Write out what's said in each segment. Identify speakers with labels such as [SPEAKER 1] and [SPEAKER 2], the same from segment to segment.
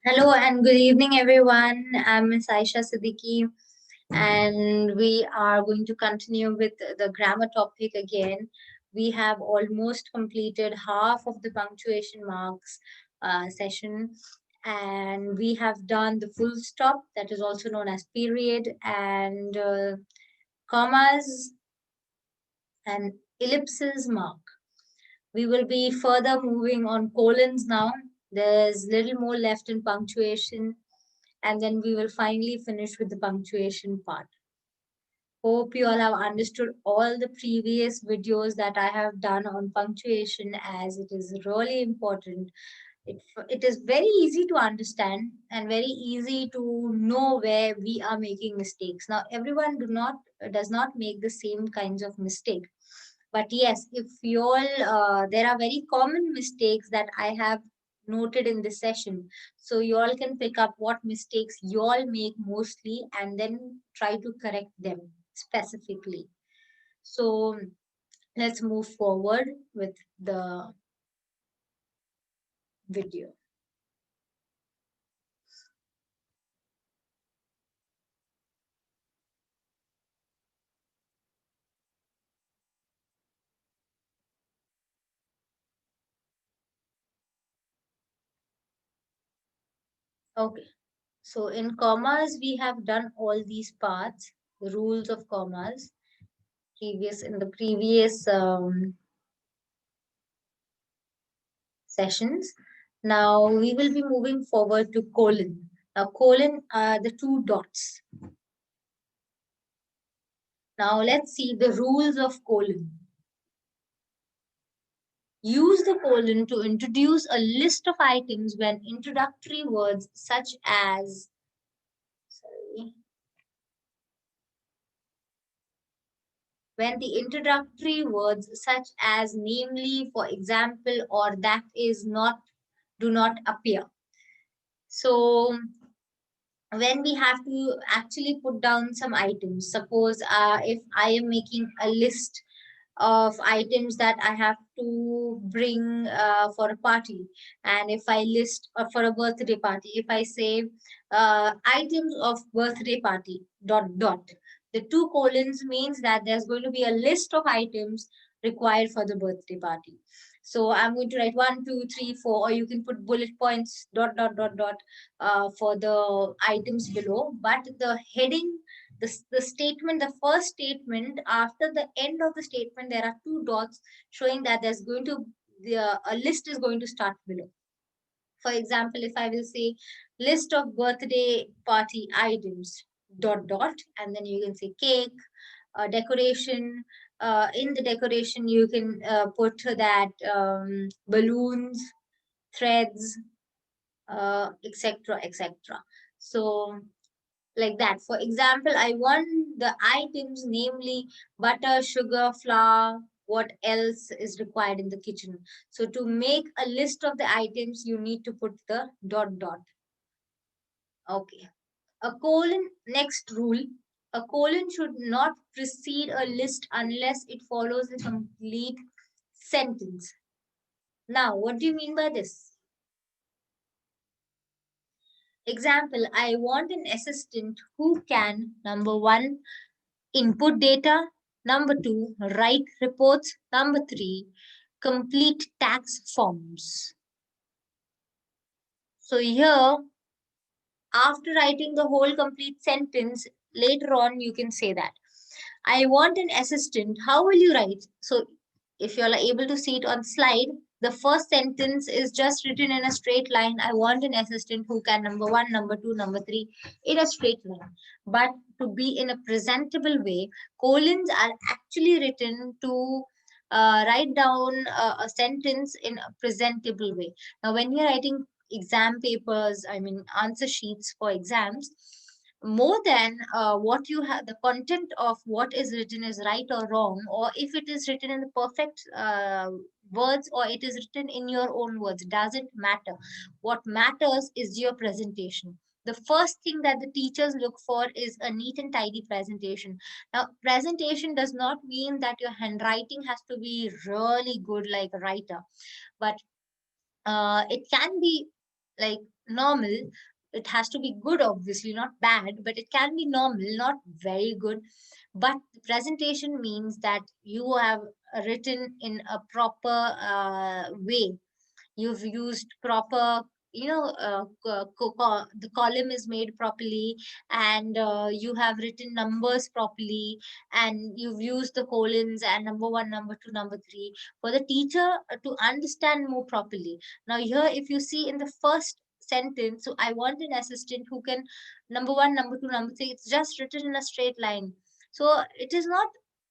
[SPEAKER 1] Hello and good evening, everyone. I'm Ms. Aisha Siddiqui, and we are going to continue with the grammar topic again. We have almost completed half of the punctuation marks session, and we have done the full stop, that is also known as period, and commas and ellipses mark. We will be further moving on colons now. There's little more left in punctuation, and then we will finally finish with the punctuation part. Hope you all have understood all the previous videos that I have done on punctuation, as it is really important. It is very easy to understand and very easy to know where we are making mistakes. Now, everyone does not make the same kinds of mistake. But yes, if you all, there are very common mistakes that I have noted in this session. So you all can pick up what mistakes you all make mostly and then try to correct them specifically. So let's move forward with the video. Okay. So in commas, we have done all these parts, the rules of commas, in the previous sessions. Now we will be moving forward to colon. Now colon are the two dots. Now let's see the rules of colon. Use the colon to introduce a list of items when introductory words such as, sorry, when the introductory words such as namely, for example, or that is not do not appear. So when we have to actually put down some items, suppose if I am making a list of items that I have to bring for a party, and if I list for a birthday party, if I say items of birthday party dot dot, the two colons means that there's going to be a list of items required for the birthday party. So I'm going to write 1, 2, 3, 4, or you can put bullet points dot dot dot dot for the items below. But the heading, the statement, the first statement, after the end of the statement, there are two dots showing that there's going to a list is going to start below. For example, if I will say list of birthday party items dot dot, and then you can say cake, decoration. In the decoration, you can put that balloons, threads, etc., etc. So like that. For example, I want the items, namely butter, sugar, flour, what else is required in the kitchen. So to make a list of the items, you need to put the dot dot. Okay. A colon, next rule. A colon should not precede a list unless it follows a complete sentence. Now, what do you mean by this? Example, I want an assistant who can, number one, input data, number two, write reports, number three, complete tax forms. So here, after writing the whole complete sentence, later on you can say that I want an assistant. How will you write? So if you're able to see it on slide, the first sentence is just written in a straight line. I want an assistant who can, number one, number two, number three, in a straight line. But to be in a presentable way, colons are actually written to write down a sentence in a presentable way. Now, when you're writing exam papers, I mean answer sheets for exams, more than what you have, the content of what is written is right or wrong, or if it is written in the perfect words or it is written in your own words, doesn't matter. What matters is your presentation. The first thing that the teachers look for is a neat and tidy presentation. Now, presentation does not mean that your handwriting has to be really good like a writer, but it can be like normal. It has to be good, obviously, not bad, but it can be normal, not very good. But presentation means that you have written in a proper way. You've used proper, the column is made properly, and you have written numbers properly, and you've used the colons and number one, number two, number three, for the teacher to understand more properly. Now here, if you see in the first sentence, so I want an assistant who can, number one, number two, number three, it's just written in a straight line. So it is not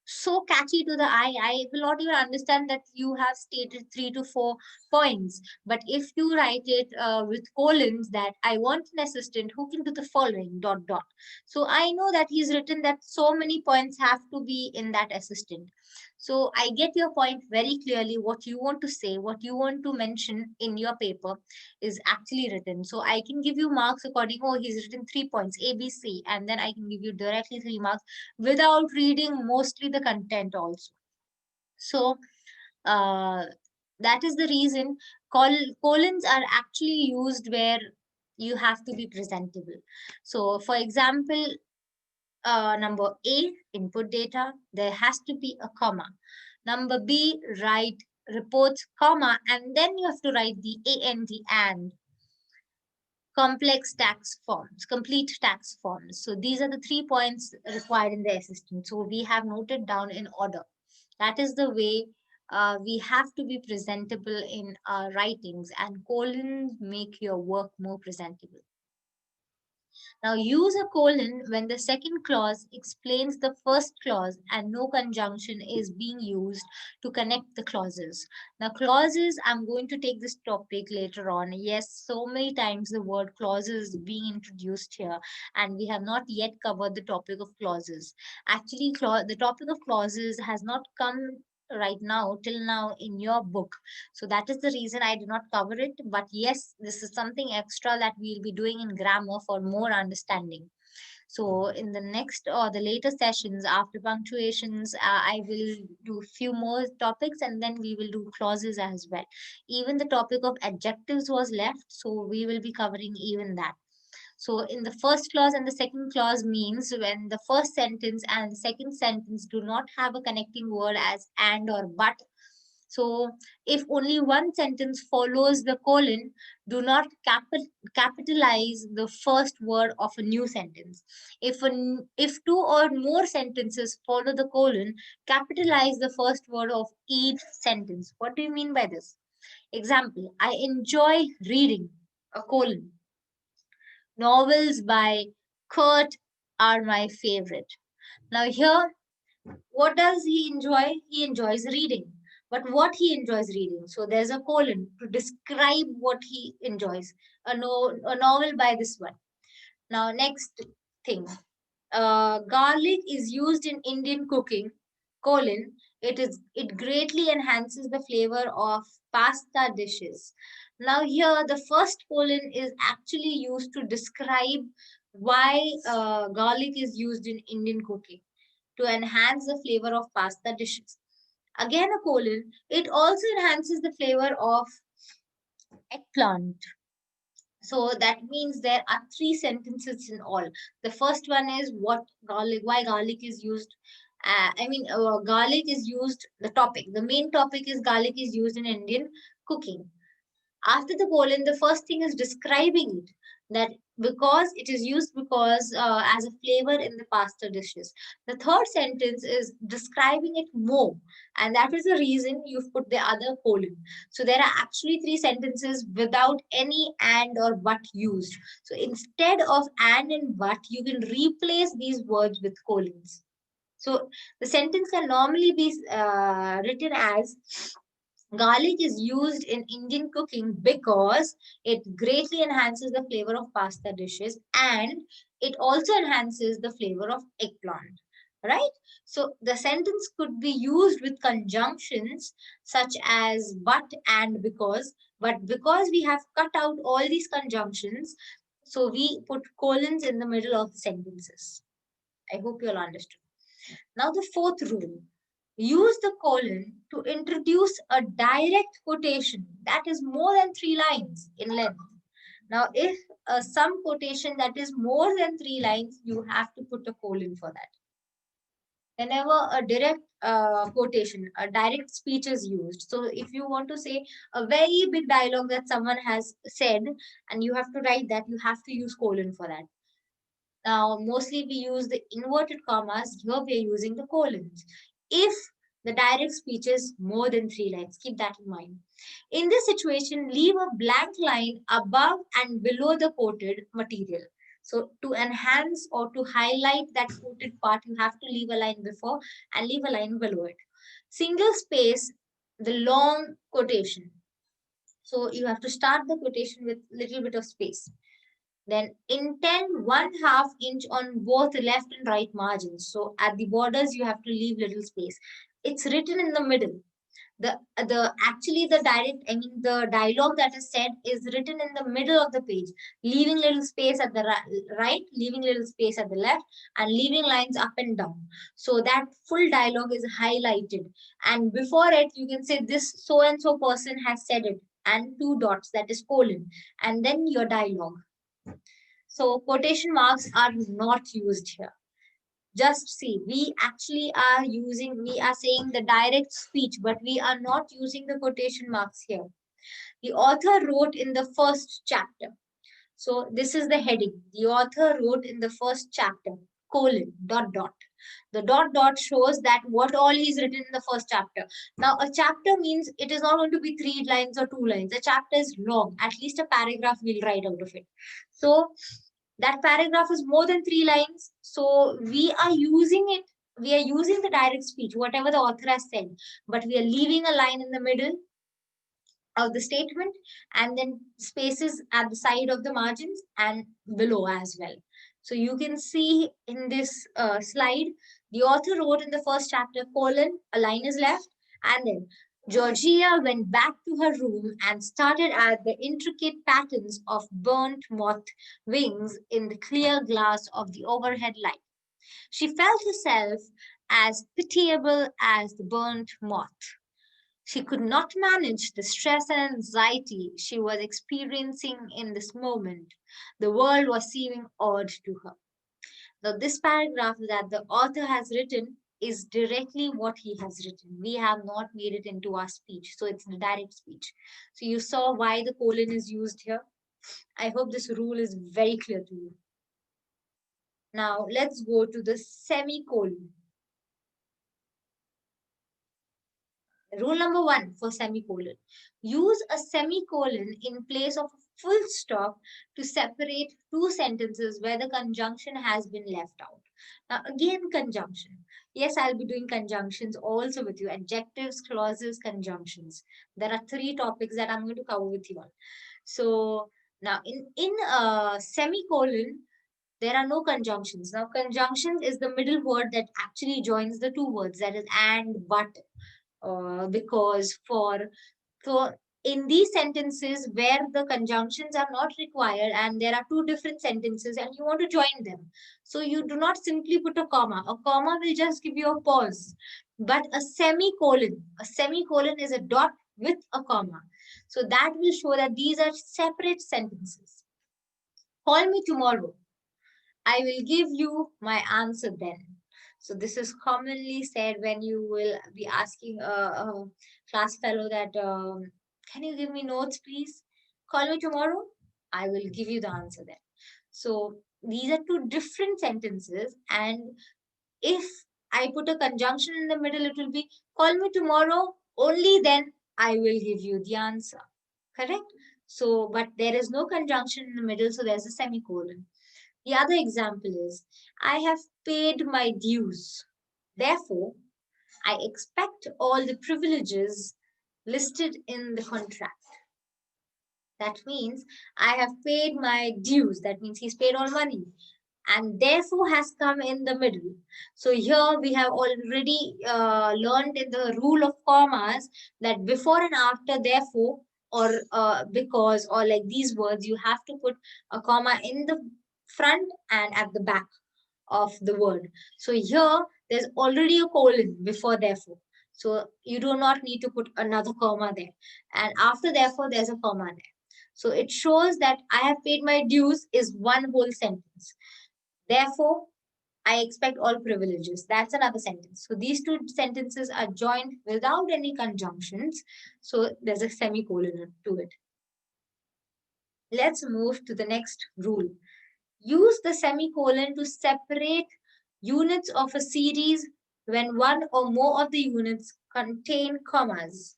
[SPEAKER 1] so catchy to the eye. I will not even understand that you have stated 3 to 4 points. But if you write it with colons, that I want an assistant who can do the following dot dot, so I know that he's written that so many points have to be in that assistant. So I get your point very clearly. What you want to say, what you want to mention in your paper is actually written. So I can give you marks according, oh, he's written 3 points, A, B, C, and then I can give you directly 3 marks without reading mostly the content also. So uh, that is the reason colons are actually used where you have to be presentable. So for example, number A, input data, there has to be a comma. Number B, write reports, comma, and then you have to write the and complex tax forms, complete tax forms. So these are the 3 points required in the assistant. So we have noted down in order. That is the way we have to be presentable in our writings, and colons make your work more presentable. Now use a colon when the second clause explains the first clause and no conjunction is being used to connect the clauses. Now clauses, I'm going to take this topic later on. Yes, so many times the word clauses is being introduced here, and we have not yet covered the topic of clauses. Actually, the topic of clauses has not come right now till now in your book, so that is the reason I do not cover it. But yes, this is something extra that we'll be doing in grammar for more understanding. So in the next or the later sessions after punctuations, I will do few more topics, and then we will do clauses as well. Even the topic of adjectives was left, so we will be covering even that. So in the first clause and the second clause means when the first sentence and the second sentence do not have a connecting word as and or but. So if only one sentence follows the colon, do not capitalize the first word of a new sentence. If two or more sentences follow the colon, capitalize the first word of each sentence. What do you mean by this? Example, I enjoy reading, a colon. Novels by Kurt are my favorite. Now, here, what does he enjoy? He enjoys reading. But what he enjoys reading? So, there's a colon to describe what he enjoys. A novel by this one. Now, next thing, garlic is used in Indian cooking. Colon, it greatly enhances the flavor of pasta dishes. Now here the first colon is actually used to describe why garlic is used in Indian cooking, to enhance the flavor of pasta dishes. Again a colon, it also enhances the flavor of eggplant. So that means there are 3 sentences in all. The first one is why garlic is used. Garlic is used, the topic. The main topic is garlic is used in Indian cooking. After the colon, the first thing is describing it, that because it is used because as a flavor in the pasta dishes. The third sentence is describing it more, and that is the reason you've put the other colon. So there are actually 3 sentences without any and or but used. So instead of and but, you can replace these words with colons. So the sentence can normally be written as, garlic is used in Indian cooking because it greatly enhances the flavor of pasta dishes, and it also enhances the flavor of eggplant. Right? So the sentence could be used with conjunctions such as but and because, but because we have cut out all these conjunctions, so we put colons in the middle of the sentences. I hope you all understood. Now, the fourth rule, use the colon to introduce a direct quotation that is more than 3 lines in length. Now, if some quotation that is more than 3 lines, you have to put a colon for that. Whenever a direct quotation, a direct speech is used, so if you want to say a very big dialogue that someone has said and you have to write that, you have to use colon for that. Now, mostly we use the inverted commas. Here we are using the colons. If the direct speech is more than 3 lines, keep that in mind. In this situation, leave a blank line above and below the quoted material. So to enhance or to highlight that quoted part, you have to leave a line before and leave a line below it. Single space, the long quotation. So you have to start the quotation with little bit of space. Then intend 1/2 inch on both left and right margins. So at the borders, you have to leave little space. It's written in the middle. The actually the direct, I mean the dialogue that is said is written in the middle of the page, leaving little space at the right, leaving little space at the left, and leaving lines up and down. So that full dialogue is highlighted. And before it, you can say this so and so person has said it, and 2 dots, that is colon, and then your dialogue. So quotation marks are not used here. Just see, we actually are using, we are saying the direct speech, but we are not using the quotation marks here. The author wrote in the first chapter. So this is the heading. The author wrote in the first chapter, colon, dot, dot. The dot, dot shows that what all he's written in the first chapter. Now, a chapter means it is not going to be 3 lines or 2 lines. A chapter is long. At least a paragraph we'll write out of it. So that paragraph is more than 3 lines. So we are using it. We are using the direct speech, whatever the author has said, but we are leaving a line in the middle of the statement and then spaces at the side of the margins and below as well. So you can see in this slide, the author wrote in the first chapter, colon, a line is left, and then Georgia went back to her room and started at the intricate patterns of burnt moth wings in the clear glass of the overhead light. She felt herself as pitiable as the burnt moth. She could not manage the stress and anxiety she was experiencing in this moment. The world was seeming odd to her. Now, this paragraph that the author has written is directly what he has written. We have not made it into our speech, so it's the direct speech. So you saw why the colon is used here. I hope this rule is very clear to you. Now, let's go to the semicolon. Rule number 1 for semicolon. Use a semicolon in place of a full stop to separate two sentences where the conjunction has been left out. Now, again, conjunction. Yes, I'll be doing conjunctions also with you. Adjectives, clauses, conjunctions. There are 3 topics that I'm going to cover with you all. So, now in semicolon, there are no conjunctions. Now, conjunctions is the middle word that actually joins the 2 words, that is and, but, because, for. So in these sentences where the conjunctions are not required and there are 2 different sentences and you want to join them, so you do not simply put a comma. A comma will just give you a pause, but a semicolon is a dot with a comma. So that will show that these are separate sentences. Call me tomorrow. I will give you my answer then. So this is commonly said when you will be asking a class fellow that, can you give me notes, please? Call me tomorrow. I will give you the answer then. So these are 2 different sentences. And if I put a conjunction in the middle, it will be call me tomorrow. Only then I will give you the answer. Correct? So, but there is no conjunction in the middle. So there's a semicolon. The other example is, I have paid my dues. Therefore, I expect all the privileges listed in the contract. That means I have paid my dues. That means he's paid all money and therefore has come in the middle. So here we have already learned in the rule of commas that before and after therefore or because or like these words, you have to put a comma in the front and at the back of the word. So here there's already a colon before therefore. So you do not need to put another comma there. And after therefore, there's a comma there. So it shows that I have paid my dues is one whole sentence. Therefore, I expect all privileges. That's another sentence. So these two sentences are joined without any conjunctions. So there's a semicolon to it. Let's move to the next rule. Use the semicolon to separate units of a series when one or more of the units contain commas.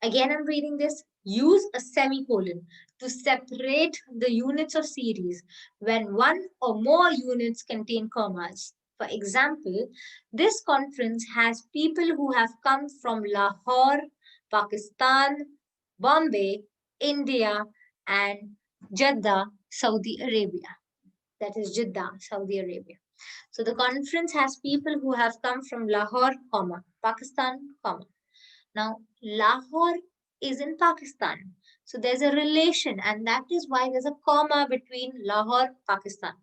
[SPEAKER 1] Again, I'm reading this. Use a semicolon to separate the units of series when one or more units contain commas. For example, this conference has people who have come from Lahore, Pakistan, Bombay, India, and Jeddah, Saudi Arabia. That is Jeddah, Saudi Arabia. So the conference has people who have come from Lahore, Pakistan, now, Lahore is in Pakistan. So there's a relation, and that is why there's a comma between Lahore, Pakistan.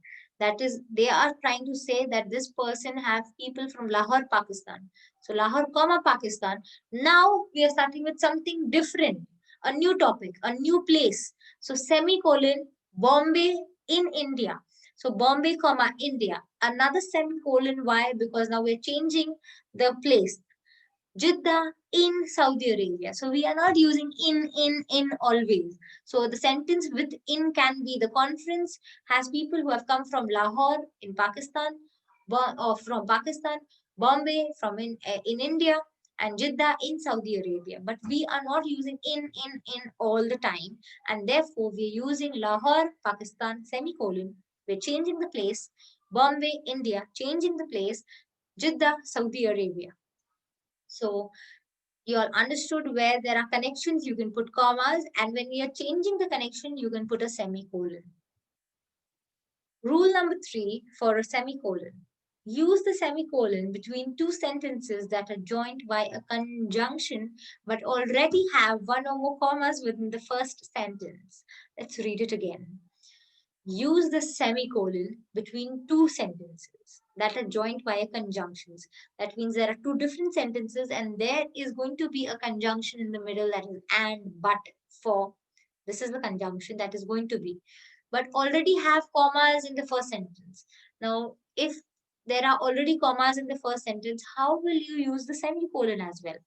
[SPEAKER 1] That is, they are trying to say that this person have people from Lahore, Pakistan. So Lahore, Pakistan. Now we are starting with something different, a new topic, a new place. So semicolon, Bombay in India. So Bombay, India. Another semicolon. Why? Because now we're changing the place. Jeddah in Saudi Arabia. So we are not using in always. So the sentence with in can be the conference has people who have come from Lahore in Pakistan, or from Pakistan, Bombay from in India, and Jeddah in Saudi Arabia. But we are not using in all the time, and therefore we are using Lahore, Pakistan, semicolon. We're changing the place. Bombay, India, changing the place. Jeddah, Saudi Arabia. So you all understood where there are connections, you can put commas, and when you are changing the connection, you can put a semicolon. Rule number 3 for a semicolon. Use the semicolon between two sentences that are joined by a conjunction but already have one or more commas within the first sentence. Let's read it again. Use the semicolon between two sentences that are joined by a conjunctions. That means there are two different sentences and there is going to be a conjunction in the middle, that is and, but, for. This is the conjunction that is going to be. But already have commas in the first sentence. Now, if there are already commas in the first sentence, how will you use the semicolon as well?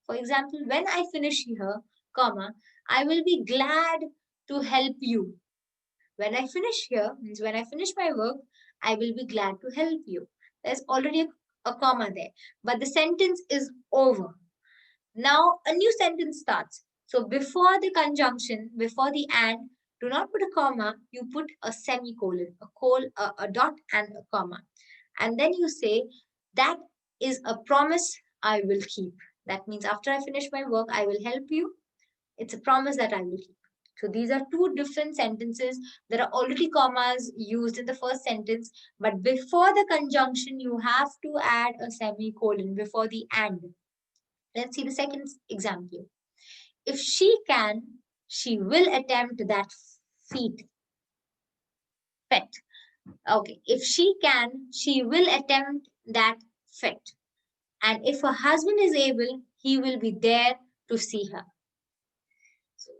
[SPEAKER 1] For example, when I finish here, comma, I will be glad to help you. When I finish here, means when I finish my work, I will be glad to help you. There's already a comma there, but the sentence is over. Now a new sentence starts. So before the conjunction, before the and, do not put a comma, you put a semicolon, a dot and a comma. And then you say, that is a promise I will keep. That means after I finish my work, I will help you. It's a promise that I will keep. So these are two different sentences. There are already commas used in the first sentence, but before the conjunction, you have to add a semicolon before the and. Let's see the second example. If she can, she will attempt that feat. Fet. Okay. If she can, she will attempt that fet. And if her husband is able, he will be there to see her.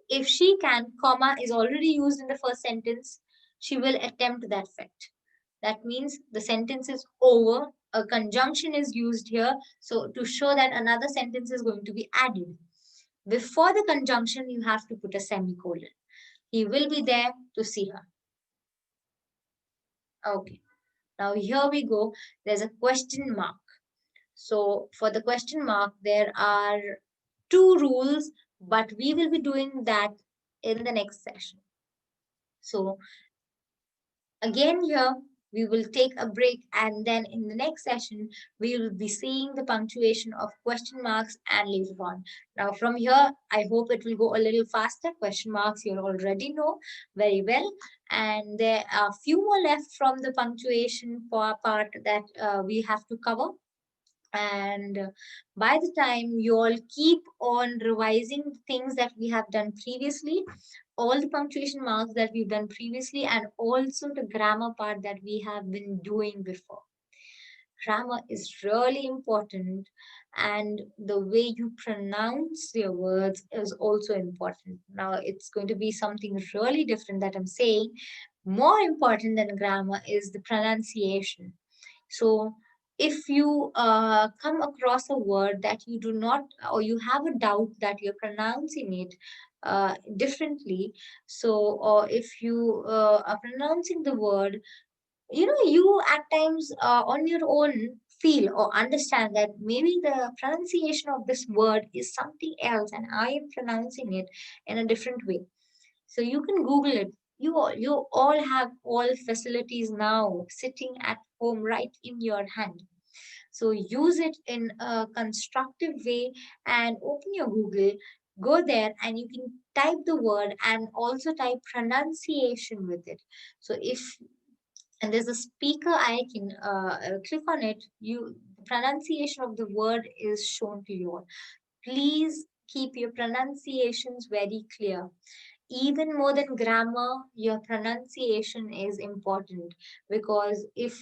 [SPEAKER 1] If she can, comma is already used in the first sentence, she will attempt that fact. That means the sentence is over. A conjunction is used here. So to show that another sentence is going to be added. Before the conjunction, you have to put a semicolon. He will be there to see her. Okay. Now here we go. There's a question mark. So for the question mark, there are two rules, but we will be doing that in the next session. So again here, we will take a break and then in the next session, we will be seeing the punctuation of question marks and later on. Now from here, I hope it will go a little faster. Question marks you already know very well. And there are a few more left from the punctuation part that we have to cover. And by the time you all keep on revising things that we have done previously, all the punctuation marks that we've done previously, and also the grammar part that we have been doing before. Grammar is really important, and the way you pronounce your words is also important. Now, it's going to be something really different that I'm saying. More important than grammar is the pronunciation. So, if you come across a word that you do not, or you have a doubt that you're pronouncing it differently, so, or if you are pronouncing the word, you at times on your own feel or understand that maybe the pronunciation of this word is something else and I am pronouncing it in a different way. So you can Google it. You all have all facilities now sitting at home right in your hand. So use it in a constructive way and open your Google, go there and you can type the word and also type pronunciation with it. So if and there's a speaker icon, click on it, you the pronunciation of the word is shown to you. Please keep your pronunciations very clear. Even more than grammar, your pronunciation is important, because if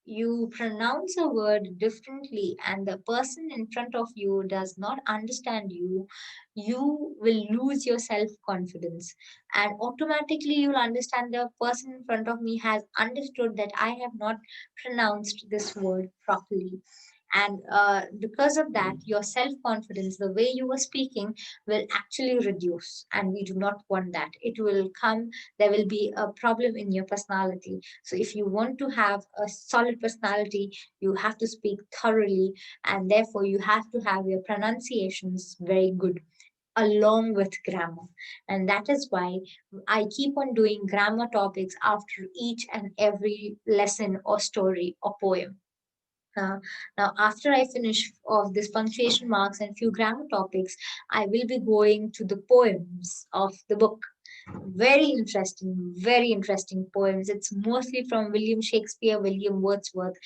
[SPEAKER 1] you pronounce a word differently and the person in front of you does not understand you, you will lose your self confidence, and automatically you'll understand the person in front of me has understood that I have not pronounced this word properly. And because of that, your self confidence, the way you were speaking, will actually reduce, and we do not want that. It will come, there will be a problem in your personality. So if you want to have a solid personality, you have to speak thoroughly, and therefore you have to have your pronunciations very good along with grammar. And that is why I keep on doing grammar topics after each and every lesson or story or poem. uh, Now, after I finish of this punctuation marks and few grammar topics, I will be going to the poems of the book. Very interesting poems. It's mostly from William Shakespeare, William Wordsworth,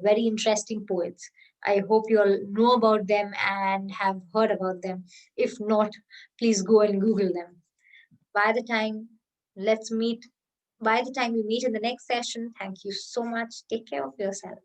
[SPEAKER 1] very interesting poets. I hope you all know about them and have heard about them. If not, please go and Google them. By the time let's meet, by the time we meet in the next session, thank you so much. Take care of yourself.